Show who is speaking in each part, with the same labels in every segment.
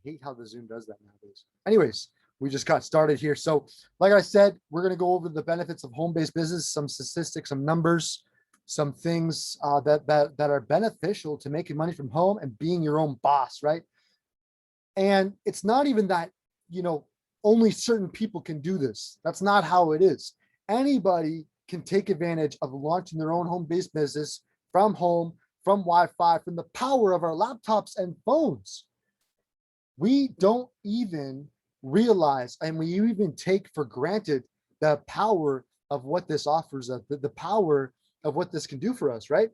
Speaker 1: hate how the Zoom does that nowadays. Anyways, we just got started here. So like I said, we're going to go over the benefits of home-based business, some statistics, some numbers, some things that are beneficial to making money from home and being your own boss, right? And it's not even that, only certain people can do this. That's not how it is. Anybody can take advantage of launching their own home-based business from home, from Wi-Fi, from the power of our laptops and phones. We don't even realize, and we even take for granted the power of what this offers us, the power of what this can do for us, right?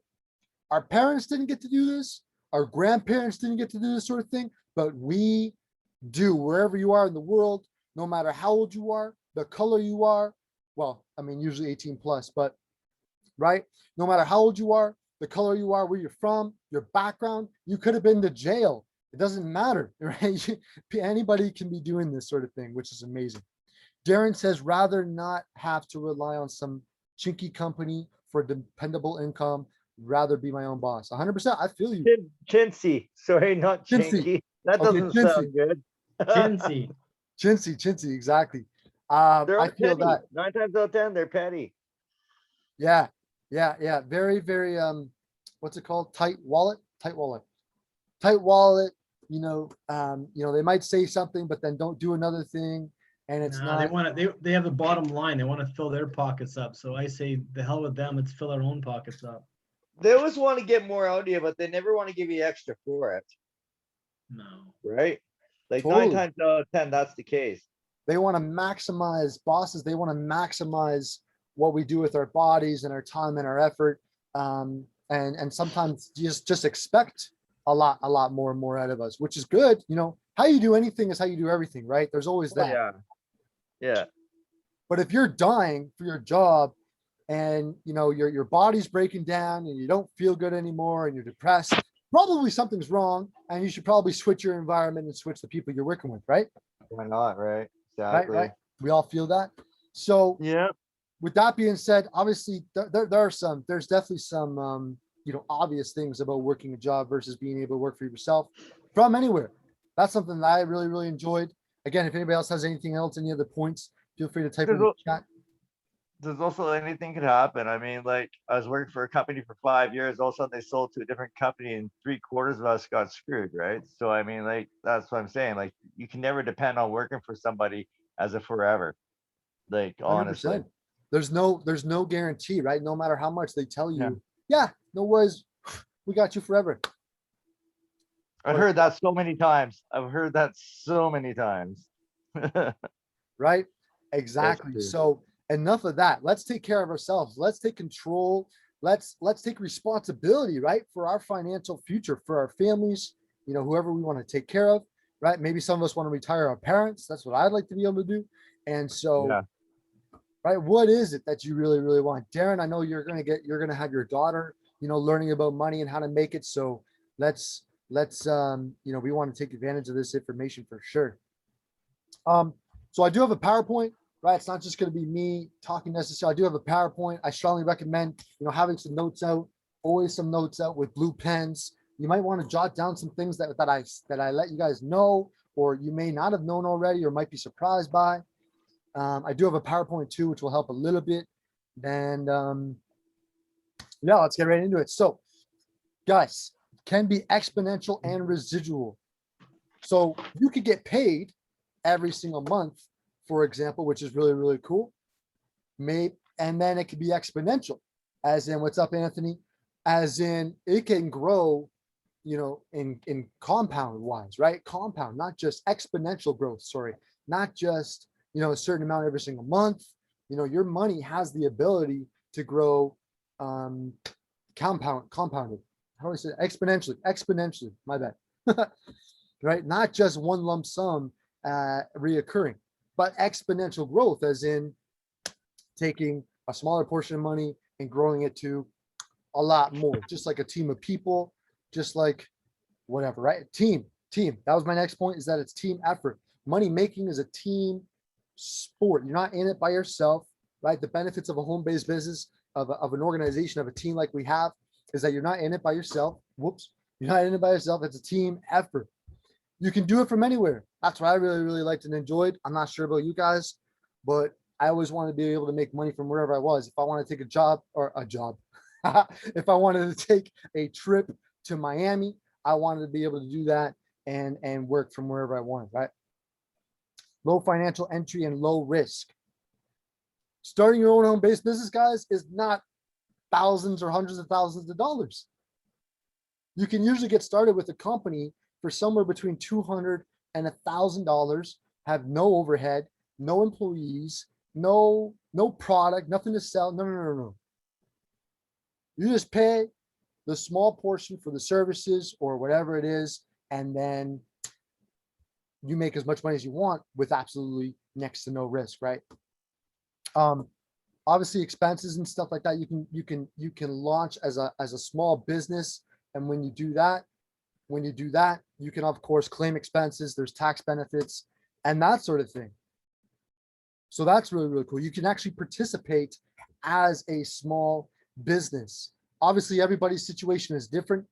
Speaker 1: Our parents didn't get to do this. Our grandparents didn't get to do this sort of thing, but we do. Wherever you are in the world, no matter how old you are, the color you are, well, I mean, usually 18 plus, but right? No matter how old you are, the color you are, where you're from, your background, you could have been to jail. It doesn't matter, right? Anybody can be doing this sort of thing, which is amazing. Darren says, rather not have to rely on some chinky company for dependable income, rather be my own boss. 100%. I feel you.
Speaker 2: Chintzy. Sorry, not
Speaker 1: Chintzy.
Speaker 2: chinky. That
Speaker 1: Okay,
Speaker 2: doesn't
Speaker 1: chintzy.
Speaker 2: sound good.
Speaker 3: Chintzy.
Speaker 1: Chintzy, exactly.
Speaker 2: They're
Speaker 1: I feel
Speaker 2: petty.
Speaker 1: that.
Speaker 2: 9 times out of 10, they're petty.
Speaker 1: Yeah. Very, very, what's it called? Tight wallet. They might say something, but then don't do another thing. And it's not.
Speaker 3: They want to. They have the bottom line. They want to fill their pockets up. So I say, the hell with them. Let's fill our own pockets up.
Speaker 2: They always want to get more out of you, but they never want to give you extra for it.
Speaker 3: No.
Speaker 2: Right? Like
Speaker 1: Totally.
Speaker 2: 9 times out of 10, that's the case.
Speaker 1: They want to maximize bosses. They want to maximize what we do with our bodies and our time and our effort. And sometimes you just expect a lot more and more out of us, which is good. How you do anything is how you do everything, right? There's always that.
Speaker 2: Yeah.
Speaker 1: But if you're dying for your job and your body's breaking down and you don't feel good anymore and you're depressed, probably something's wrong, and you should probably switch your environment and switch the people you're working with, right?
Speaker 2: Why not, right? Exactly.
Speaker 1: Right. We all feel that. So
Speaker 2: yeah.
Speaker 1: With that being said, obviously there's definitely some obvious things about working a job versus being able to work for yourself from anywhere. That's something that I really, really enjoyed. Again, if anybody else has anything else, any other points, feel free to type in the chat.
Speaker 2: There's also anything could happen. I mean, like, I was working for a company for 5 years. All of a sudden they sold to a different company and 3/4 of us got screwed, right? So I mean, like, that's what I'm saying. Like, you can never depend on working for somebody as a forever. Like, honestly.
Speaker 1: 100%. There's no guarantee, right? No matter how much they tell you, no worries, we got you forever.
Speaker 2: I've heard that so many times.
Speaker 1: Right? Exactly. So enough of that. Let's take care of ourselves. Let's take control. Let's take responsibility, right? For our financial future, for our families, whoever we want to take care of, right? Maybe some of us want to retire our parents. That's what I'd like to be able to do. And so, right, what is it that you really, really want? Darren, I know you're going to have your daughter, learning about money and how to make it. So let's we want to take advantage of this information for sure. So I do have a PowerPoint, right? It's not just going to be me talking necessarily. I do have a PowerPoint. I strongly recommend, having some notes out, always some notes out with blue pens. You might want to jot down some things that I let you guys know, or you may not have known already, or might be surprised by. I do have a PowerPoint too, which will help a little bit. And let's get right into it. So guys, can be exponential and residual. So you could get paid every single month, for example, which is really, really cool. And then it could be exponential, as in, what's up, Anthony? As in, it can grow, in compound wise, right? Compound, not just exponential growth, not just, a certain amount every single month. Your money has the ability to grow compounded. How do I say it? Exponentially, my bad. Right? Not just one lump sum reoccurring, but exponential growth, as in taking a smaller portion of money and growing it to a lot more, just like a team of people, just like whatever, right? Team. That was my next point, is that it's team effort. Money making is a team sport. You're not in it by yourself, right? The benefits of a home-based business, of an organization, of a team like we have, is that you're not in it by yourself. You're not in it by yourself. It's a team effort. You can do it from anywhere. That's what I really, really liked and enjoyed. I'm not sure about you guys, but I always wanted to be able to make money from wherever I was. If I want to take a job, if I wanted to take a trip to Miami, I wanted to be able to do that and work from wherever I wanted, right? Low financial entry and low risk. Starting your own home-based business, guys, is not thousands or hundreds of thousands of dollars. You can usually get started with a company for somewhere between $200 and $1,000, have no overhead, no employees, no product, nothing to sell. No. You just pay the small portion for the services or whatever it is, and then you make as much money as you want with absolutely next to no risk, right? Obviously expenses and stuff like that, you can launch as a small business, and when you do that, you can of course claim expenses. There's tax benefits and that sort of thing. So that's really, really cool. You can actually participate as a small business. Obviously, everybody's situation is different.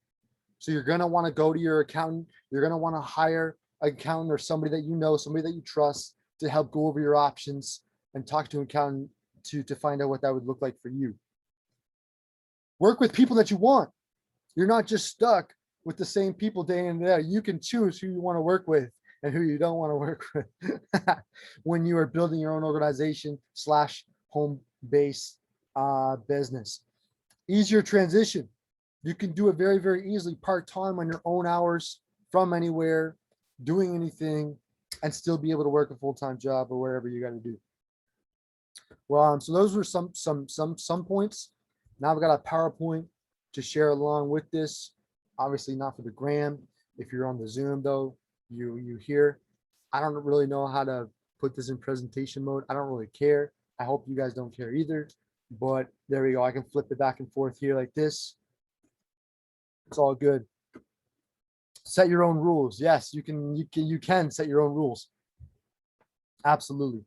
Speaker 1: So you're going to want to go to your accountant. You're going to want to hire an accountant or somebody that you know, somebody that you trust to help go over your options and talk to an accountant to find out what that would look like for you. Work with people that you want. You're not just stuck with the same people day in and day out. You can choose who you want to work with and who you don't want to work with when you are building your own organization / home-based business. Easier transition. You can do it very, very easily, part-time on your own hours from anywhere, doing anything, and still be able to work a full-time job or wherever you got to do. Well, so those were some points. Now I've got a PowerPoint to share along with this. Obviously not for the gram. If you're on the Zoom though, you hear. I don't really know how to put this in presentation mode. I don't really care. I hope you guys don't care either. But there we go. I can flip it back and forth here like this. It's all good. Set your own rules. Yes, you can set your own rules. Absolutely.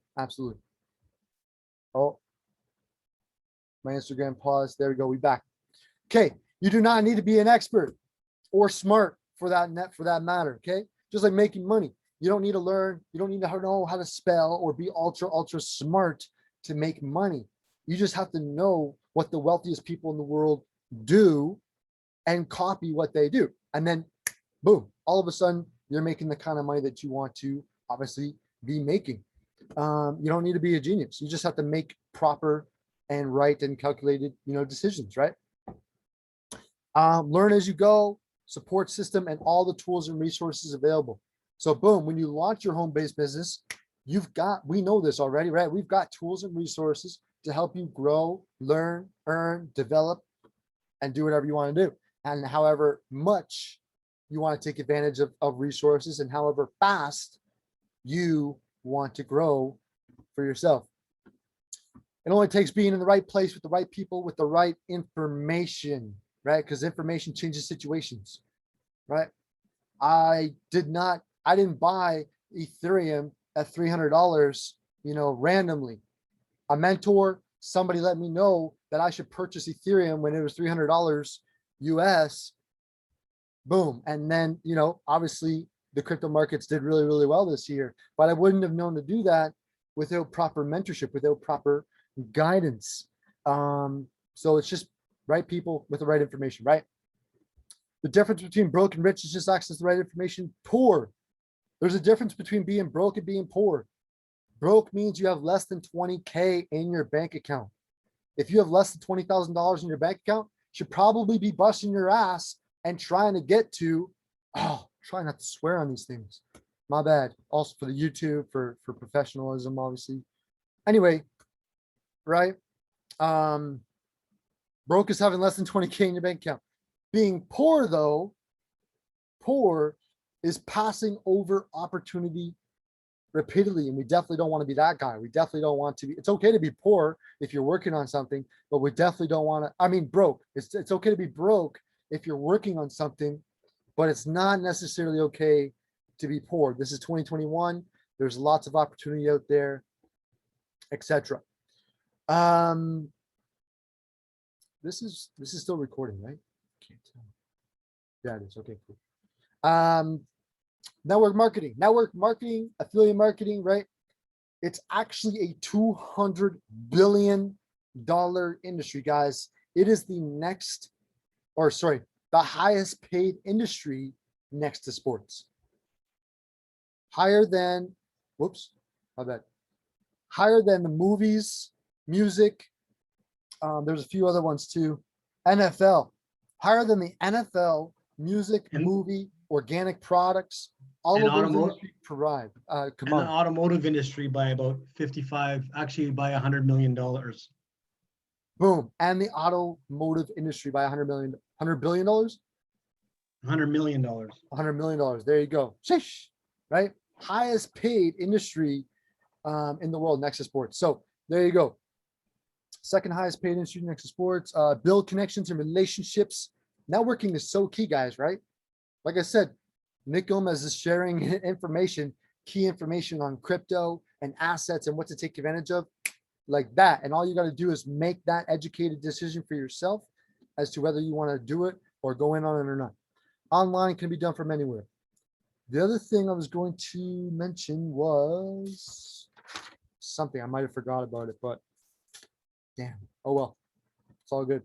Speaker 1: Oh, my Instagram paused. There we go. We back. Okay. You do not need to be an expert or smart for that matter. Okay. Just like making money. You don't need to learn. You don't need to know how to spell or be ultra smart to make money. You just have to know what the wealthiest people in the world do and copy what they do. And then boom, all of a sudden you're making the kind of money that you want to obviously be making. You don't need to be a genius. You just have to make proper and right and calculated, decisions, right? Learn as you go, support system, and all the tools and resources available. So boom, when you launch your home-based business, we know this already, right? We've got tools and resources to help you grow, learn, earn, develop, and do whatever you want to do. And however much you want to take advantage of resources and however fast you want to grow for yourself. It only takes being in the right place with the right people, with the right information, right? Because information changes situations, right? I didn't buy Ethereum at $300, randomly. A mentor, somebody let me know that I should purchase Ethereum when it was $300 US. Boom. And then, obviously the crypto markets did really, really well this year, but I wouldn't have known to do that without proper mentorship, without proper guidance. So it's just right people with the right information, right? The difference between broke and rich is just access to the right information. Poor. There's a difference between being broke and being poor. Broke means you have less than 20K in your bank account. If you have less than $20,000 in your bank account, you should probably be busting your ass and trying to get to, try not to swear on these things. My bad. Also for the YouTube, for professionalism, obviously. Anyway, right? Broke is having less than 20K in your bank account. Being poor, though, poor is passing over opportunity repeatedly, and we definitely don't want to be that guy. We definitely don't want to be. It's okay to be poor if you're working on something, but we definitely don't want to. Broke. It's okay to be broke if you're working on something, but it's not necessarily okay to be poor. This is 2021. There's lots of opportunity out there, etc. This is still recording, right? Can't tell. Yeah, it is. Okay, cool. Network marketing, affiliate marketing, right? It's actually a $200 billion industry, guys. It is the next, or sorry, the highest paid industry next to sports. Higher than, whoops, my bad. Higher than the movies, music. There's a few other ones too. NFL, higher than the NFL, music,
Speaker 3: And-
Speaker 1: movie, organic products, all
Speaker 3: And
Speaker 1: of those
Speaker 3: automotive-
Speaker 1: industries provide.
Speaker 3: And the
Speaker 1: Combined.
Speaker 3: automotive industry by about 55, actually by $100 million.
Speaker 1: Boom. And the automotive industry by $100 billion.
Speaker 3: $100 million.
Speaker 1: $100 million. There you go. Sheesh. Right? Highest paid industry in the world next to sports. So there you go. Second highest paid industry next to sports. Build connections and relationships. Networking is so key, guys, right? Like I said, Nick Gomez is sharing information, key information on crypto and assets and what to take advantage of like that. And all you got to do is make that educated decision for yourself as to whether you want to do it or go in on it or not. Online can be done from anywhere. The other thing I was going to mention was something I might have forgot about it, but damn, oh well, it's all good.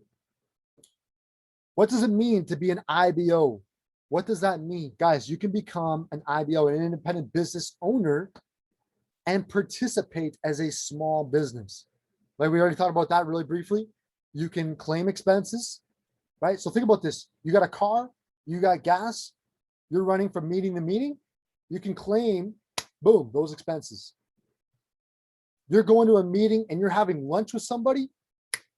Speaker 1: What does it mean to be an IBO? What does that mean? Guys, you can become an IBO, an independent business owner, and participate as a small business. Like we already talked about that really briefly. You can claim expenses, right? So think about this. You got a car, you got gas, you're running from meeting to meeting. You can claim, boom, those expenses. You're going to a meeting and you're having lunch with somebody,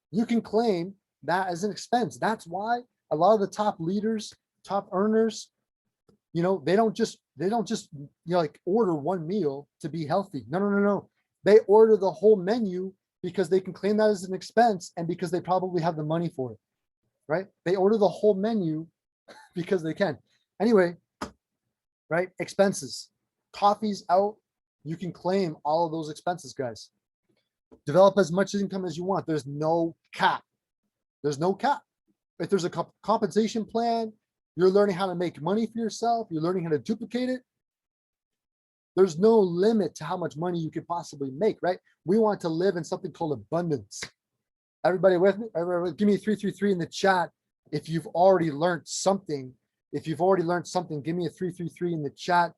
Speaker 1: you can claim that as an expense. That's why a lot of the top leaders, top earners, you know, they don't just like order one meal to be healthy. No. They order the whole menu because they can claim that as an expense and because they probably have the money for it, right? They order the whole menu because they can. Anyway, right? Expenses, coffee's out. You can claim all of those expenses, guys. Develop as much income as you want. There's no cap. There's no cap. If there's a compensation plan, you're learning how to make money for yourself. You're learning how to duplicate it. There's no limit to how much money you could possibly make, right? We want to live in something called abundance. Everybody with me? Everybody, give me 333 in the chat if you've already learned something. If you've already learned something, give me a 333 in the chat.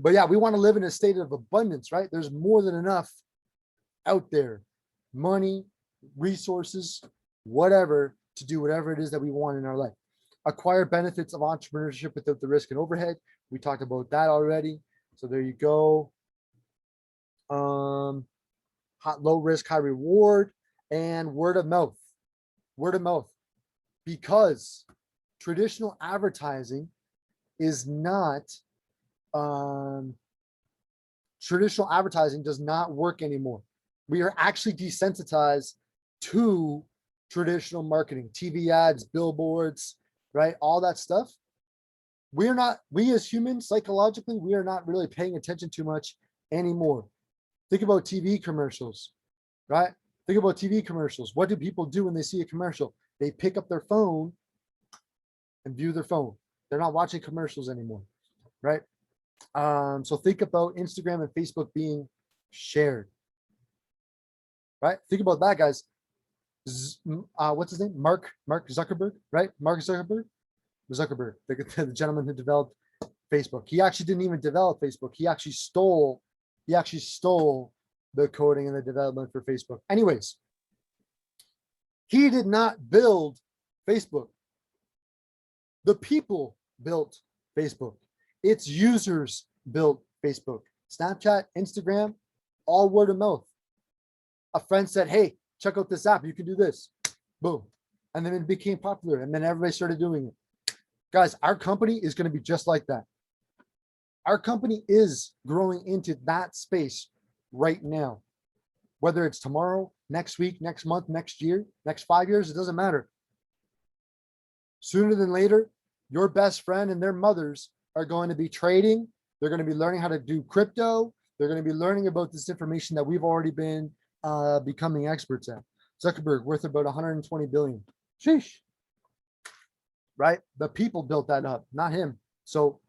Speaker 1: But yeah, we want to live in a state of abundance, right? There's more than enough out there. Money, resources, whatever, to do whatever it is that we want in our life. Acquire benefits of entrepreneurship without the risk and overhead. We talked about that already. So there you go. Low risk, high reward, and word of mouth. Word of mouth. Because traditional advertising is not, traditional advertising does not work anymore. We are actually desensitized to traditional marketing, TV ads, billboards, right? All that stuff. We as humans, psychologically, we are not really paying attention too much anymore. Think about TV commercials, right? Think about TV commercials. What do people do when they see a commercial? They pick up their phone and view their phone. They're not watching commercials anymore, right? So think about Instagram and Facebook being shared, right? Think about that, guys. What's his name? Mark Zuckerberg, right? Mark Zuckerberg, the gentleman who developed Facebook. He actually didn't even develop Facebook. He actually stole the coding and the development for Facebook. Anyways, he did not build Facebook. The people built Facebook. Its users built Facebook. Snapchat, Instagram, all word of mouth. A friend said, hey, check out this app. You can do this. Boom. And then it became popular. And then everybody started doing it. Guys, our company is going to be just like that. Our company is growing into that space right now. Whether it's tomorrow, next week, next month, next year, next 5 years, it doesn't matter. Sooner than later, your best friend and their mothers are going to be trading. They're going to be learning how to do crypto. They're going to be learning about this information that we've already been becoming experts at. Zuckerberg worth about 120 billion. Sheesh. Right? The people built that up, not him. So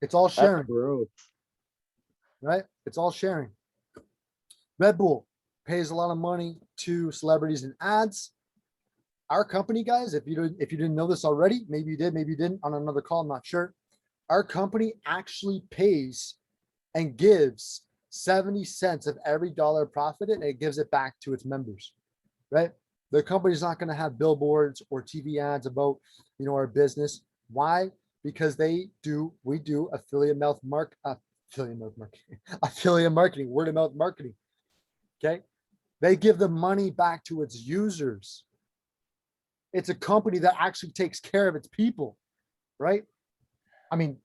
Speaker 1: It's all
Speaker 4: That's
Speaker 1: sharing,
Speaker 4: gross.
Speaker 1: right? It's all sharing. Red Bull pays a lot of money to celebrities and ads. Our company, guys, if you didn't know this already, maybe you did, maybe you didn't on another call, I'm not sure. Our company actually pays and gives 70 cents of every dollar profited, and it gives it back to its members, right? The company's not going to have billboards or TV ads about, our business. Why? Because we do affiliate marketing, word of mouth marketing. Okay. They give the money back to its users. It's a company that actually takes care of its people, right? I mean,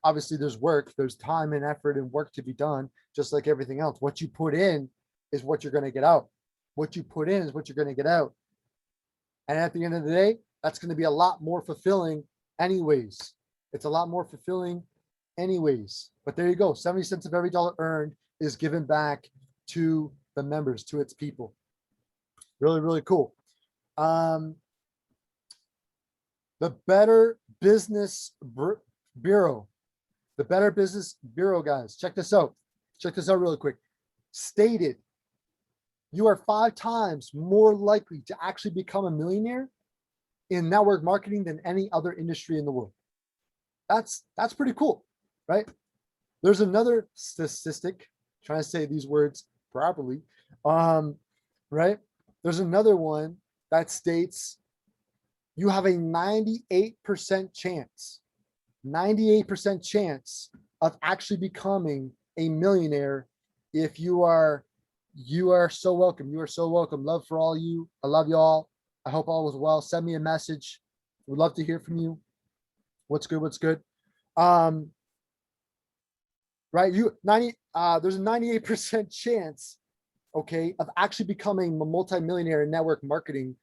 Speaker 1: obviously there's work, there's time and effort and work to be done, just like everything else. What you put in is what you're going to get out. What you put in is what you're going to get out. And at the end of the day, that's going to be a lot more fulfilling anyways. It's a lot more fulfilling anyways. But there you go. 70 cents of every dollar earned is given back to the members, to its people. Really, really cool. The Better Business Bureau. The Better Business Bureau, guys, check this out. Check this out really quick. Stated, you are 5 times more likely to actually become a millionaire in network marketing than any other industry in the world. That's pretty cool, right? There's another statistic, trying to say these words properly, right? There's another one that states you have a 98% chance, 98% chance of actually becoming a millionaire if you are so welcome. You are so welcome. Love for all you. I love you all. I hope all was well. Send me a message. Would love to hear from you. What's good? What's good? Right. There's a 98% chance, okay, of actually becoming a multimillionaire in network marketing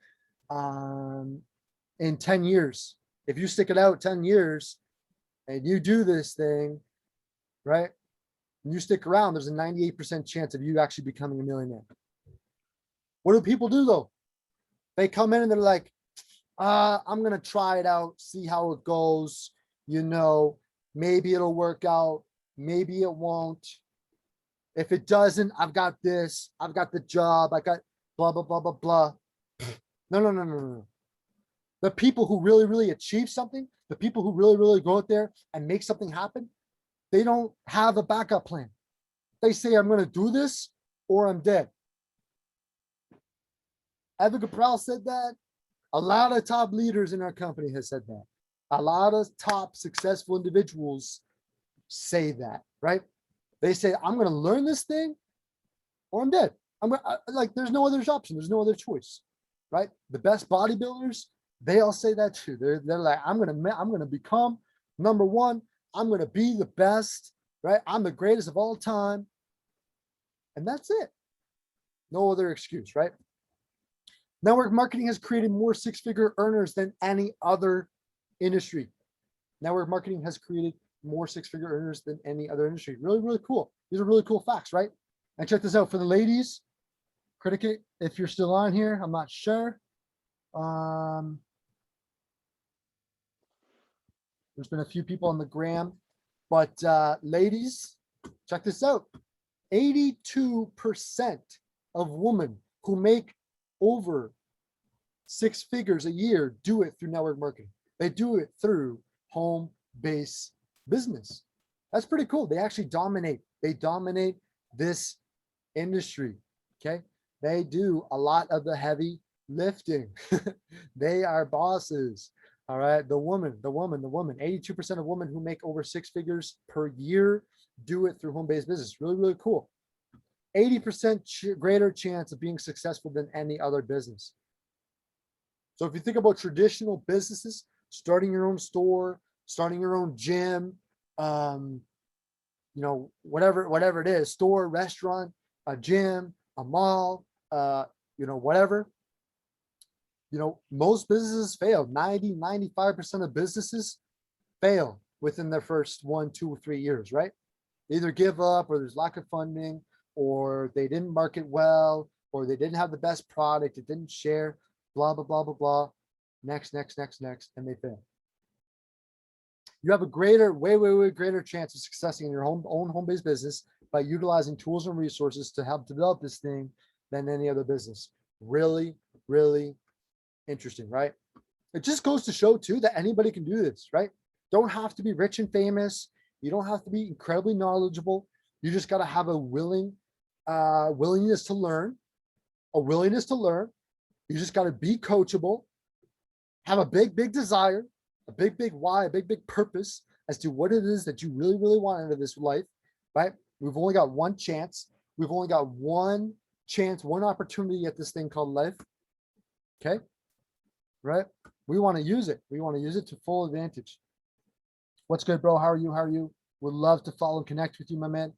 Speaker 1: in 10 years. If you stick it out 10 years and you do this thing, right? And you stick around, there's a 98% chance of you actually becoming a millionaire. What do people do though? They come in and they're like, I'm going to try it out, see how it goes. Maybe it'll work out. Maybe it won't. If it doesn't, I've got this. I've got the job. I got blah, blah, blah, blah, blah. No. The people who really, really achieve something, the people who really, really go out there and make something happen, they don't have a backup plan. They say, I'm going to do this or I'm dead. Evan Capral said that. A lot of top leaders in our company has said that. A lot of top successful individuals say that, right? They say, I'm going to learn this thing or I'm dead. There's no other option. There's no other choice, right? The best bodybuilders, they all say that too. They're like, I'm going to become number one. I'm going to be the best, right? I'm the greatest of all time. And that's it. No other excuse, right? Network marketing has created more 6-figure earners than any other industry. Network marketing has created more 6-figure earners than any other industry. Really, really cool. These are really cool facts, right? And check this out for the ladies. Critic, if you're still on here, I'm not sure. There's been a few people on the gram, but ladies, check this out. 82% of women who make over 6 figures a year do it through network marketing. They do it through home-based business. That's pretty cool. They actually dominate. They dominate this industry. Okay. They do a lot of the heavy lifting. They are bosses. All right. The woman. 82% of women who make over 6 figures per year do it through home-based business. Really, really cool. 80% greater chance of being successful than any other business. So if you think about traditional businesses, starting your own store, starting your own gym, whatever it is, store, restaurant, a gym, a mall, whatever, most businesses fail. 95% of businesses fail within their first 1, 2, or 3 years, right? They either give up or there's lack of funding, or they didn't market well, or they didn't have the best product, it didn't share, blah, blah, blah, blah, blah. Next, and they fail. You have a greater, way greater chance of successing in your own home-based business by utilizing tools and resources to help develop this thing than any other business. Really, really interesting, right? It just goes to show too that anybody can do this, right? Don't have to be rich and famous. You don't have to be incredibly knowledgeable. You just got to have a willingness to learn, You just got to be coachable, have a big desire, a big why, a big purpose as to what it is that you really want out of this life, right? We've only got one chance. We've only got one chance, one opportunity at this thing called life. Okay. Right? We want to use it. We want to use it to full advantage. What's good, bro? How are you? Would love to follow and connect with you, my man.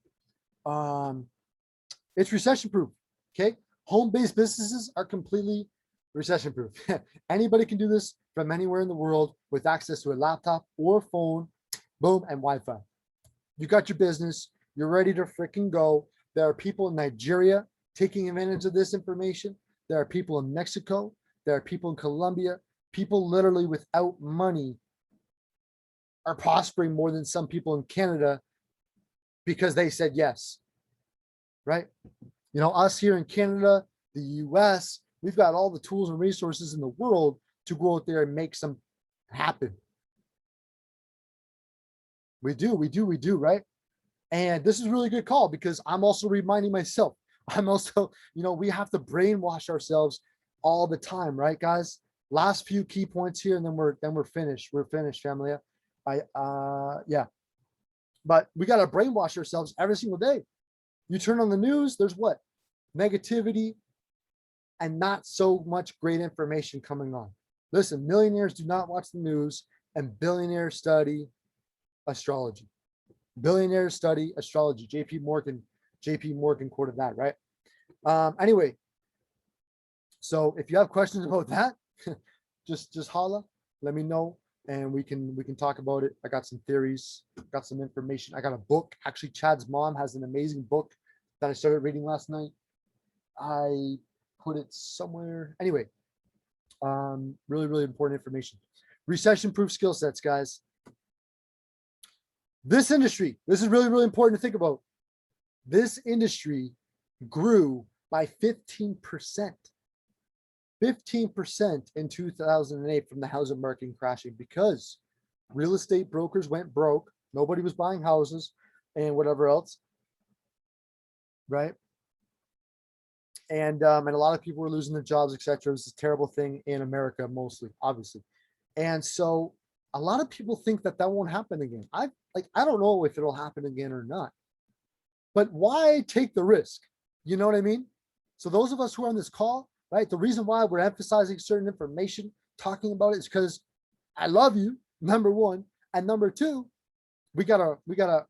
Speaker 1: It's recession-proof. Okay. Home-based businesses are completely recession-proof. Anybody can do this from anywhere in the world with access to a laptop or a phone, boom, and Wi-Fi. You got your business. You're ready to freaking go. There are people in Nigeria taking advantage of this information. There are people in Mexico. There are people in Colombia. People literally without money are prospering more than some people in Canada because they said yes, right? You know, us here in Canada, the US, we've got all the tools and resources in the world to go out there and make some happen. We do, right? And this is a really good call because I'm also reminding myself, I'm also, you know, we have to brainwash ourselves all the time, right, guys? Last few key points here, and then we're finished. We're finished, family. Yeah. But we got to brainwash ourselves every single day. You turn on the news, there's what? Negativity and not so much great information coming on. Listen, millionaires do not watch the news, and billionaires study astrology. Billionaires study astrology. JP Morgan quoted that, right? Anyway, so if you have questions about that, just holla, let me know, and we can talk about it. I got some theories, got some information. I got a book. Actually, Chad's mom has an amazing book that I started reading last night. I put it somewhere. Anyway, really important information. Recession-proof skill sets, guys. This industry, this is really important to think about. This industry grew by 15%. 15% in 2008 from the housing market crashing because real estate brokers went broke. Nobody was buying houses and whatever else, right? And a lot of people were losing their jobs, etc. It's a terrible thing in America, mostly, obviously. And so a lot of people think that won't happen again. I don't know if it'll happen again or not. But why take the risk? You know what I mean? So those of us who are on this call, right? The reason why we're emphasizing certain information, talking about it is because I love you, number one. And number two, we gotta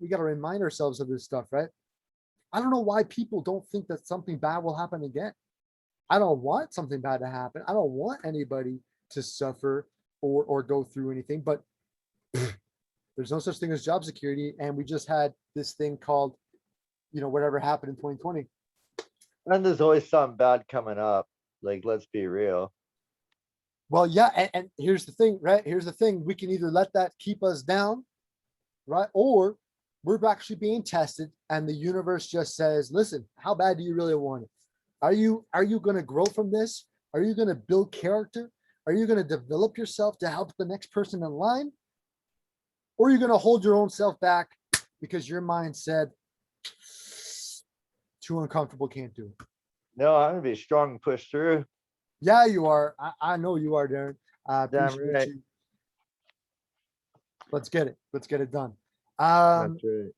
Speaker 1: remind ourselves of this stuff, right? I don't know why people don't think that something bad will happen again. I don't want something bad to happen. I don't want anybody to suffer or go through anything, but there's no such thing as job security. And we just had this thing called, you know, whatever happened in 2020.
Speaker 2: And there's always something bad coming up. Like, let's be real.
Speaker 1: Well, yeah. And here's the thing, right? Here's the thing. We can either let that keep us down, right? Or we're actually being tested and the universe just says, listen, how bad do you really want it? Are you going to grow from this? Are you going to build character? Are you going to develop yourself to help the next person in line? Or are you going to hold your own self back because your mind said, too uncomfortable, can't do it?
Speaker 2: No, I'm gonna be strong and push through.
Speaker 1: Yeah, you are. I know you are, Darren. I appreciate
Speaker 2: right.
Speaker 1: you. Let's get it. Let's get it done.
Speaker 2: That's right.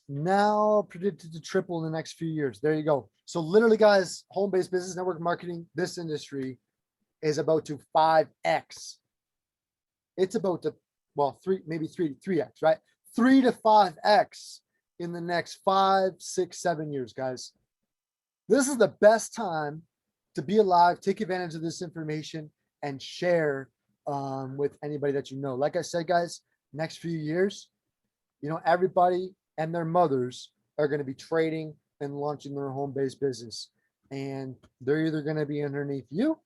Speaker 1: Now predicted to triple in the next few years. There you go. So literally, guys, home-based business network marketing, this industry is about to 5x. It's about to, well, 3x, right? 3 to 5x in the next 5, 6, 7 years, guys. This is the best time to be alive, take advantage of this information, and share with anybody that you know. Like I said, guys, next few years, you know, everybody and their mothers are going to be trading and launching their home-based business. And they're either going to be underneath you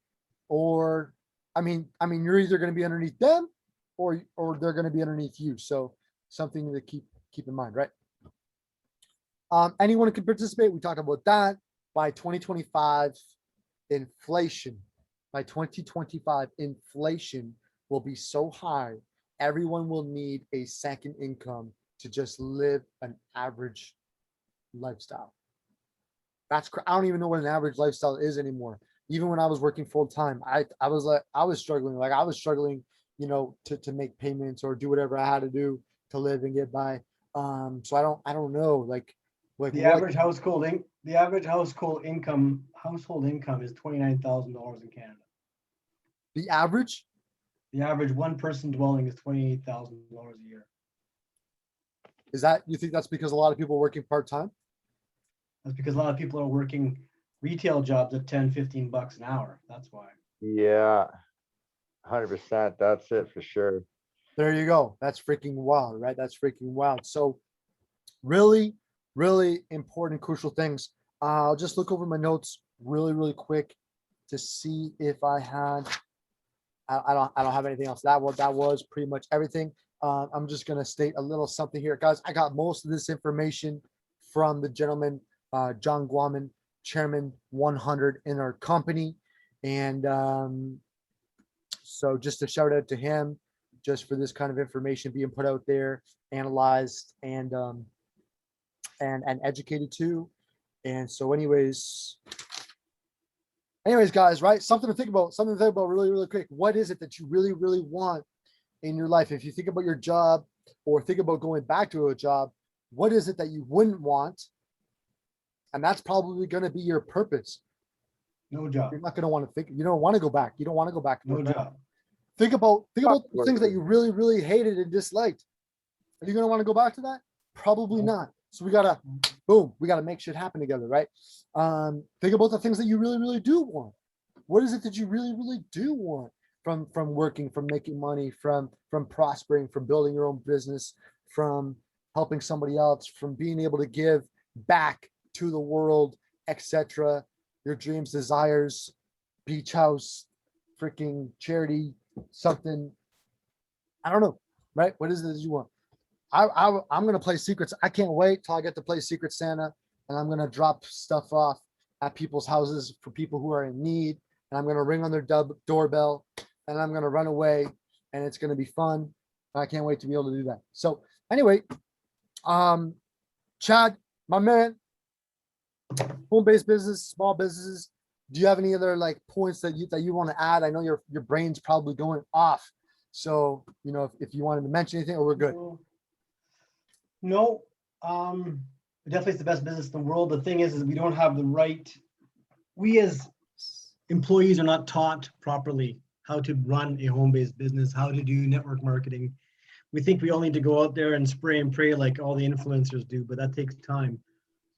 Speaker 1: or, I mean, you're either going to be underneath them or they're going to be underneath you. So something to keep in mind, right? Anyone can participate. We talked about that. By 2025, inflation. By 2025, inflation will be so high, everyone will need a second income to just live an average lifestyle. I don't even know what an average lifestyle is anymore. Even when I was working full time, I was struggling, you know, to make payments or do whatever I had to do to live and get by. So I don't know, like
Speaker 4: The
Speaker 1: what
Speaker 4: average household income is $29,000 in Canada.
Speaker 1: the average.
Speaker 4: The average one person dwelling is $28,000 a year.
Speaker 1: Is that, you think that's because a lot of people are working part-time?
Speaker 4: That's because a lot of people are working retail jobs at 10, 15 bucks an hour. That's why.
Speaker 2: Yeah, 100%. That's it for sure.
Speaker 1: There you go. That's freaking wild, right? That's freaking wild. So really, really important, crucial things. I'll just look over my notes really quick to see if I had, I don't have anything else. That was pretty much everything. I'm just going to state a little something here, guys. I got most of this information from the gentleman, John Guaman, Chairman 100 in our company. And so just a shout out to him, just for this kind of information being put out there, analyzed and educated too. And so anyways, guys, right? Something to think about really quick. What is it that you really want in your life? If you think about your job or think about going back to a job, what is it that you wouldn't want? And that's probably going to be your purpose.
Speaker 4: No job.
Speaker 1: You're not going to want to think, you don't want to go back. You don't want to go back.
Speaker 4: No job.
Speaker 1: Think about the things that you really hated and disliked. Are you going to want to go back to that? Probably not. So we gotta make shit happen together, right? Think about the things that you really do want. What is it that you really do want from working, from making money, from prospering, from building your own business, from helping somebody else, from being able to give back to the world, etc. Your dreams, desires, beach house, freaking charity, something. I don't know, right? What is it that you want? I'm gonna play secrets. I can't wait till I get to play Secret Santa, and I'm gonna drop stuff off at people's houses for people who are in need, and I'm gonna ring on their doorbell, and I'm gonna run away, and it's gonna be fun. I can't wait to be able to do that. So anyway, Chad, my man, home-based business, small businesses. Do you have any other like points that you want to add? I know your brain's probably going off, so you know if you wanted to mention anything, or we're good.
Speaker 4: No, definitely it's the best business in the world. The thing is we don't have the right, we as employees are not taught properly how to run a home-based business, how to do network marketing. We think we all need to go out there and spray and pray like all the influencers do, but that takes time.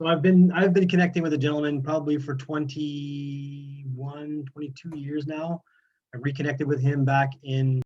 Speaker 4: So I've been connecting with a gentleman probably for 21, 22 years now. I reconnected with him back in